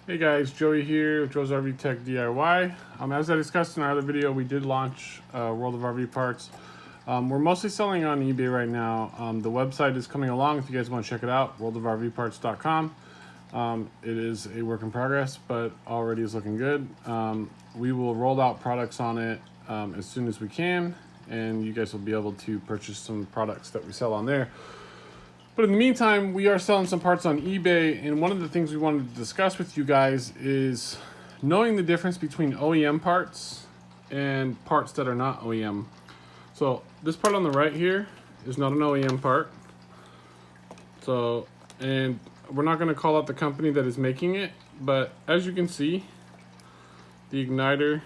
Hey guys, Joey here with Joe's RV Tech DIY. As I discussed in our other video, we did launch World of RV Parts. We're mostly selling on eBay right now. The website is coming along if you guys want to check it out, worldofrvparts.com. It is a work in progress, but already is looking good. We will roll out products on it as soon as we can, and you guys will be able to purchase some products that we sell on there. But in the meantime, we are selling some parts on eBay, and one of the things we wanted to discuss with you guys is knowing the difference between OEM parts and parts that are not OEM. So this part on the right here is not an OEM part. So, and we're not going to call out the company that is making it, but as you can see, the igniter,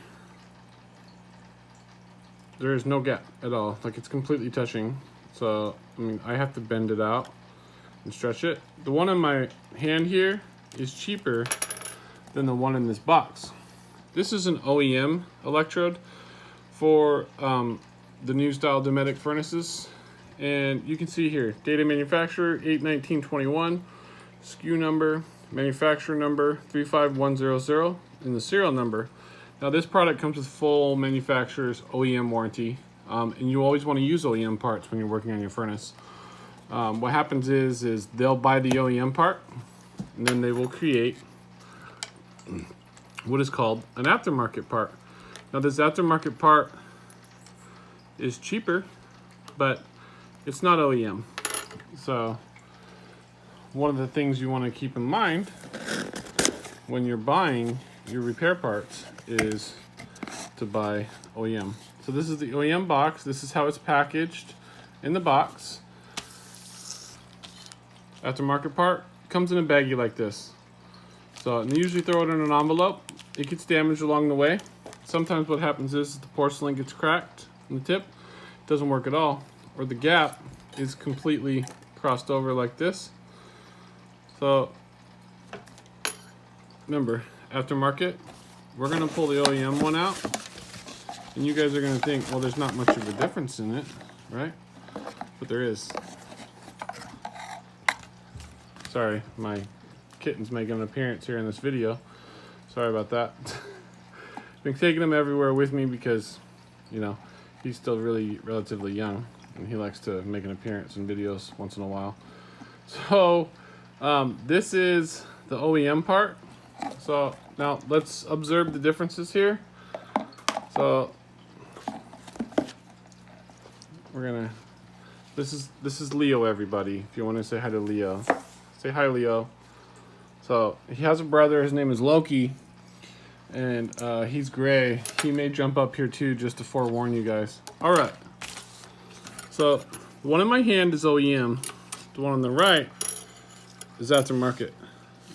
there is no gap at all. Like, it's completely touching. So, I mean, I have to bend it out and stretch it. The one in my hand here is cheaper than the one in this box. This is an OEM electrode for the new style Dometic furnaces. And you can see here, date of manufacturer 8/19/21, SKU number, manufacturer number 35100, and the serial number. Now this product comes with full manufacturer's OEM warranty. And you always want to use OEM parts when you're working on your furnace. What happens is they'll buy the OEM part, and then they will create what is called an aftermarket part. Now this aftermarket part is cheaper, but it's not OEM. So one of the things you want to keep in mind when you're buying your repair parts is to buy OEM. So this is the OEM box. This is how it's packaged in the box. Aftermarket part comes in a baggie like this. So, and they usually throw it in an envelope. It gets damaged along the way. Sometimes what happens is the porcelain gets cracked in the tip. It doesn't work at all. Or the gap is completely crossed over like this. So, remember, aftermarket, we're gonna pull the OEM one out. And you guys are gonna think, well, there's not much of a difference in it, right? But there is. Sorry, my kitten's making an appearance here in this video. Sorry about that. Been taking him everywhere with me because, you know, he's still really relatively young and he likes to make an appearance in videos once in a while. So, this is the OEM part. So now let's observe the differences here. So we're gonna, this is Leo, everybody. If you want to say hi to Leo, say hi, Leo. So he has a brother, his name is Loki, and he's gray. He may jump up here too, just to forewarn you guys. All right, so the one in my hand is OEM. The one on the right is aftermarket.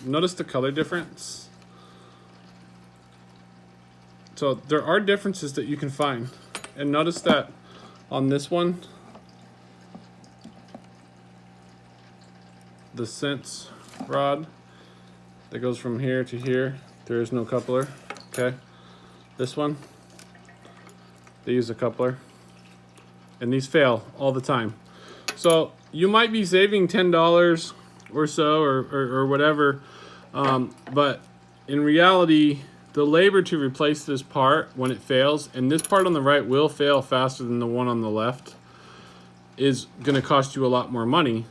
Notice the color difference. So there are differences that you can find. And notice that on this one, the sense rod that goes from here to here, there is no coupler, okay? This one, they use a coupler. And these fail all the time. So you might be saving $10 or so, or whatever, but in reality, the labor to replace this part when it fails, and this part on the right will fail faster than the one on the left, is going to cost you a lot more money.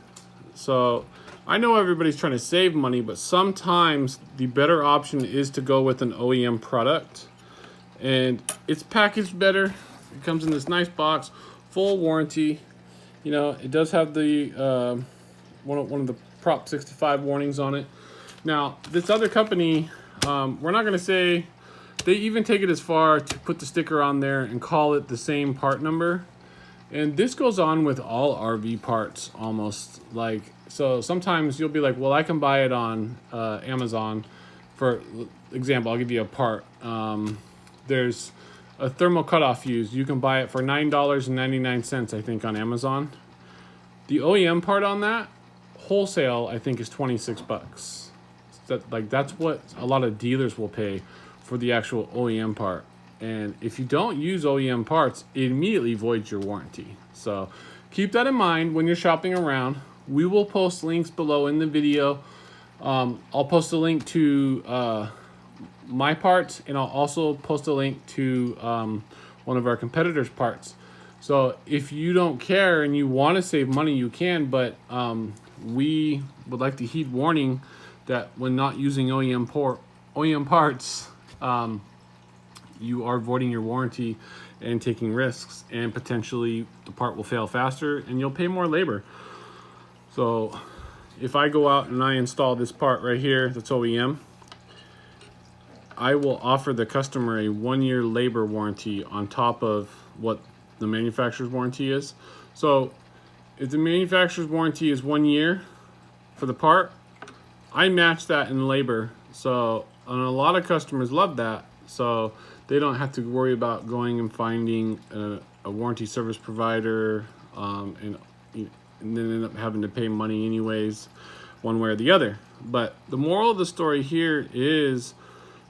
So I know everybody's trying to save money, but sometimes the better option is to go with an OEM product. And it's packaged better. It comes in this nice box, full warranty. You know, it does have the one of the Prop 65 warnings on it. Now, this other company, we're not going to say, they even take it as far to put the sticker on there and call it the same part number. And this goes on with all RV parts almost. Like, so sometimes you'll be like, well, I can buy it on Amazon. For example, I'll give you a part. There's a thermal cutoff fuse. You can buy it for $9.99, I think, on Amazon. The OEM part on that, wholesale, I think, is 26 bucks. That's what a lot of dealers will pay for the actual OEM part. And if you don't use OEM parts, it immediately voids your warranty. So keep that in mind when you're shopping around. We will post links below in the video I'll post a link to my parts, and I'll also post a link to one of our competitors' parts. So if you don't care and you want to save money, you can, but we would like to heed warning that when not using OEM parts, you are voiding your warranty and taking risks, and potentially the part will fail faster and you'll pay more labor. So if I go out and I install this part right here that's OEM, I will offer the customer a 1-year labor warranty on top of what the manufacturer's warranty is. So if the manufacturer's warranty is 1 year for the part, I match that in labor. So, and a lot of customers love that, so they don't have to worry about going and finding a warranty service provider, and then end up having to pay money anyways, one way or the other. But the moral of the story here is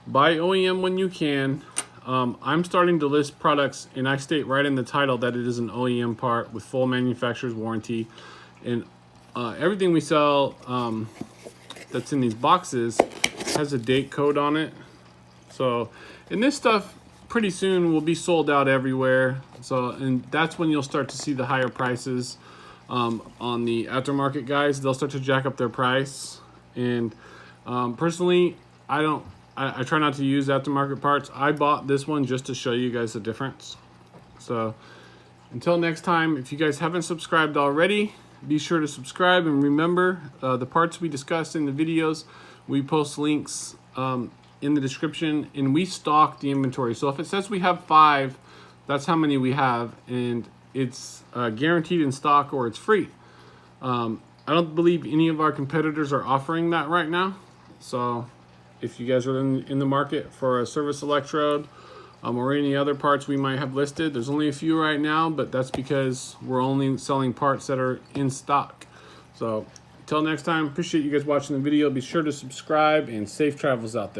buy OEM when you can. I'm starting to list products, and I state right in the title that it is an OEM part with full manufacturer's warranty. And everything we sell that's in these boxes has a date code on it. So, and this stuff pretty soon will be sold out everywhere. So, and that's when you'll start to see the higher prices on the aftermarket guys. They'll start to jack up their price. And personally, I try not to use aftermarket parts. I bought this one just to show you guys the difference. So until next time, if you guys haven't subscribed already, be sure to subscribe. And remember, the parts we discussed in the videos, we post links in the description, and we stock the inventory. So if it says we have 5, that's how many we have, and it's guaranteed in stock or it's free. I don't believe any of our competitors are offering that right now. So if you guys are in the market for a service electrode or any other parts we might have listed, there's only a few right now, but that's because we're only selling parts that are in stock. So until next time, appreciate you guys watching the video. Be sure to subscribe, and safe travels out there.